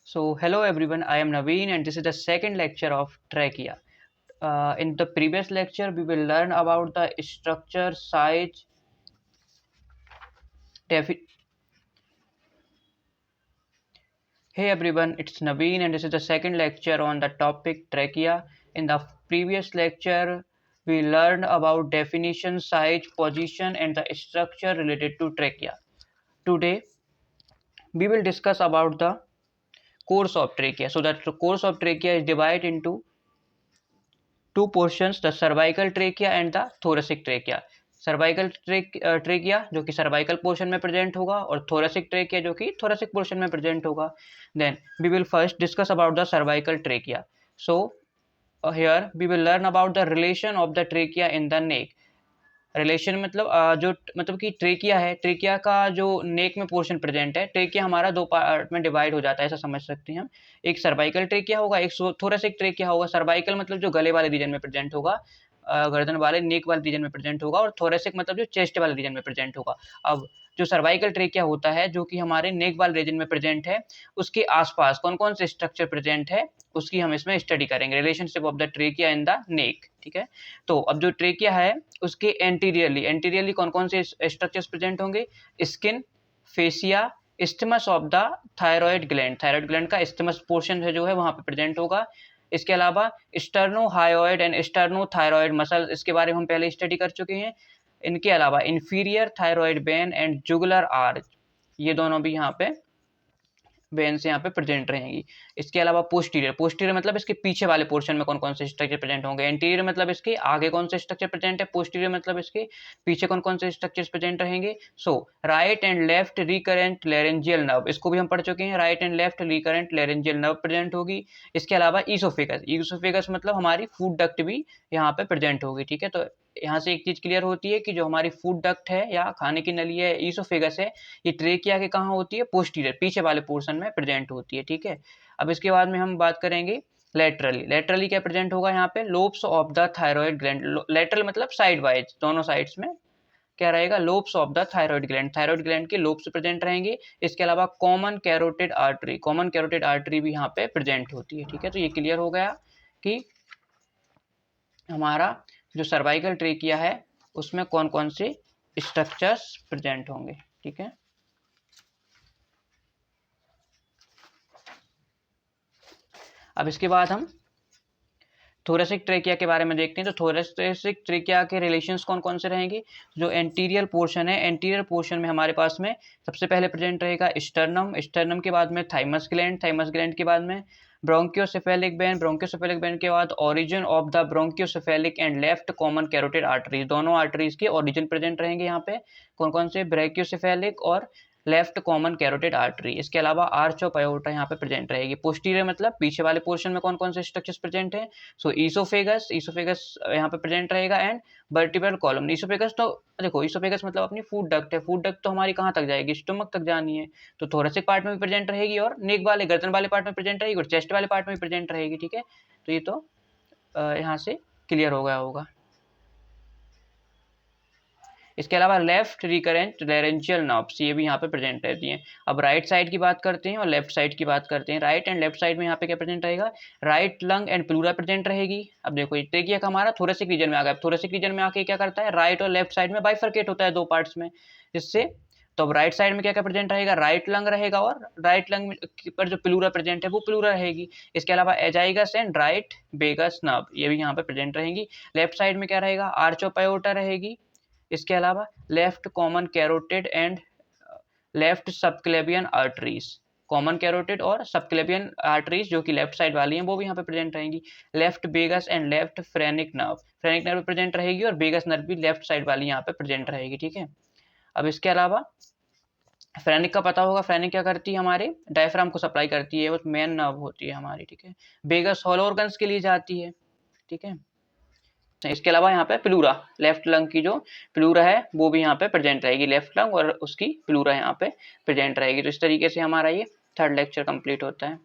So, hello everyone, I am Naveen and this is the second lecture of trachea. In the previous lecture, we will learn about the structure, size, defi- Hey everyone, it's Naveen and this is the second lecture on the topic trachea. In the previous lecture, we learned about definition, size, position and the structure related to trachea. Today, we will discuss about the course of trachea. So that the course of trachea is divided into two portions, the cervical trachea and the thoracic trachea. Cervical trachea जो कि cervical portion में present होगा और thoracic trachea जो कि thoracic portion में present होगा. Then we will first discuss about the cervical trachea. So here we will learn about the relation of the trachea in the neck. Relation मतलब जो मतलब कि ट्रेकिया है, ट्रेकिया का जो नेक में पोर्शन प्रेजेंट है, ट्रेकिया हमारा दो पार्ट में डिवाइड हो जाता है, ऐसा समझ सकते हैं हम. एक सर्वाइकल ट्रेकिया होगा, एक थोरेसिक ट्रेकिया होगा. सर्वाइकल मतलब जो गले वाले रीजन में प्रेजेंट होगा, गर्दन वाले नेक वाले रीजन में प्रेजेंट होगा, और थोरेसिक मतलब जो चेस्ट वाले रीजन में प्रेजेंट होगा. अब जो सर्वाइकल ट्रेकिया होता है जो कि हमारे नेक वाले रीजन में प्रेजेंट है, उसके आसपास कौन कौन से स्ट्रक्चर प्रेजेंट है उसकी हम इसमें स्टडी करेंगे. Relationship of the trachea in the नेक. ठीक है, तो अब जो ट्रेकिया है उसके एंटीरियरली कौन कौन से स्ट्रक्चर्स प्रेजेंट होंगे? Skin, fascia, isthmus of the thyroid gland का इस्टमस पोर्शन है जो है वहां पे प्रेजेंट होगा. इसके अलावा स्टर्नोहायोइड एंड स्टर्नोथायरॉइड मसल, इसके बारे में हम पहले स्टडी कर चुके हैं. इनके अलावा inferior thyroid when and jugular arch, ये दोनों भी यहाँ पे वेन्स यहाँ पे प्रेजेंट रहेंगी. इसके अलावा पोस्टीरियर मतलब इसके पीछे वाले पोर्शन में कौन कौन से स्ट्रक्चर प्रेजेंट होंगे. एंटीरियर मतलब इसके आगे कौन से स्ट्रक्चर प्रेजेंट है. पोस्टीरियर मतलब इसके पीछे कौन कौन से स्ट्रक्चर्स प्रेजेंट रहेंगे. So right and left recurrent laryngeal nerve, इसको भी हम पढ़ चुके हैं. Right and left recurrent laryngeal nerve present होगी. इसके अलावा ईसोफेगस मतलब हमारी फूड डक्ट भी यहाँ पे प्रेजेंट होगी. ठीक है, तो यहाँ से एक चीज क्लियर होती है कि जो हमारी फूड डक्ट है या खाने की नली है, ईसोफेगस है, ये ट्रेकिया के कहाँ होती है? पोस्टीरियर, पीछे वाले पोर्शन में प्रेजेंट होती है. ठीक है, अब इसके बाद में हम बात करेंगे लेटरली क्या प्रेजेंट होगा यहाँ पे? Lobes of the thyroid gland. Lateral मतलब साइड वाइज, दोनों साइड्स में क्या रहेगा? Lobes of the thyroid gland के लोब्स प्रेजेंट रहेंगे. इसके अलावा कॉमन कैरोटिड आर्टरी भी यहाँ पे प्रेजेंट होती है. ठीक है, तो ये क्लियर हो गया कि हमारा जो सर्वाइकल ट्रेकिया है उसमें कौन कौन से स्ट्रक्चर्स प्रेजेंट होंगे. ठीक है, अब इसके बाद हम थोरेसिक ट्रेकिया के बारे में देखते हैं. तो थोरेसिक ट्रेकिया के रिलेशंस कौन कौन से रहेंगे? जो एंटीरियर पोर्शन है, एंटीरियर पोर्शन में हमारे पास में सबसे पहले प्रेजेंट रहेगा स्टर्नम के बाद में थाइमस ग्लैंड के बाद में ब्रोंकियोसेफेलिक वेन के बाद origin of the brachiocephalic and left common carotid arteries, दोनों आर्टरीज के ओरिजिन प्रेजेंट रहेंगे यहाँ पे. कौन कौन से? ब्रैकियोसेफेलिक और लेफ्ट कॉमन कैरोटिड आर्टरी. इसके अलावा आर्च ऑफ अयोर्टा यहाँ पे प्रेजेंट रहेगी. पोस्टीरियर मतलब पीछे वाले पोर्शन में कौन कौन से स्ट्रक्चर्स प्रेजेंट हैं? सो ईसोफेगस यहाँ पे प्रेजेंट रहेगा एंड वर्टिब्रल कॉलम. ईसोफेगस तो देखो, ईसोफेगस मतलब अपनी फूड डक्ट है. फूड डक्ट तो हमारी कहाँ तक जाएगी? स्टमक तक जानी है, तो थोरेसिक पार्ट में भी प्रेजेंट रहेगी और नेक वाले गर्दन वाले पार्ट में प्रेजेंट रहेगी और चेस्ट वाले पार्ट में भी प्रेजेंट रहेगी. ठीक है, तो ये तो यहाँ से क्लियर हो गया होगा. इसके अलावा लेफ्ट रिकरेंट लेरेंजियल नर्व्स, ये भी यहाँ पे प्रेजेंट रहती हैं. अब राइट साइड की बात करते हैं और लेफ्ट साइड की बात करते हैं. राइट एंड लेफ्ट साइड में यहाँ पे क्या प्रेजेंट रहेगा? Right lung and pleura present रहेगी. अब देखो, ट्रेकिया का हमारा थोरेसिक रीजन में आ गया. थोरेसिक रीजन में आके क्या करता है? राइट और लेफ्ट साइड में बाइफरकेट होता है दो पार्ट्स में, जिससे तो अब राइट साइड में क्या क्या प्रेजेंट रहेगा? राइट लंग रहेगा और राइट लंग पर जो प्लूरा प्रेजेंट है वो प्लूरा रहेगी. इसके अलावा azygos and right vagus nerve, ये भी यहाँ पे प्रेजेंट रहेंगी. लेफ्ट साइड में क्या रहेगा? आर्च ऑफ अयोर्टा रहेगी. इसके अलावा left common carotid and left subclavian arteries, common carotid और सबक्लेवियन आर्टरीज जो कि लेफ्ट साइड वाली हैं वो भी यहाँ पे प्रेजेंट रहेंगी. Left bags and left phrenic nerve present रहेगी और बेगस नर्व भी लेफ्ट साइड वाली यहाँ पे प्रेजेंट रहेगी. ठीक है, अब इसके अलावा फ्रेनिक का पता होगा. फ्रेनिक क्या करती है? हमारे डायफ्राम को सप्लाई करती है, वो मेन नर्व होती है हमारी. ठीक है, बेगस हॉलो ऑर्गन्स के लिए जाती है. ठीक है, इसके अलावा यहाँ पे प्लूरा, लेफ्ट लंग की जो प्लूरा है वो भी यहाँ पे प्रेजेंट रहेगी. लेफ्ट लंग और उसकी प्लूरा यहाँ पे प्रेजेंट रहेगी. तो इस तरीके से हमारा ये थर्ड लेक्चर कंप्लीट होता है.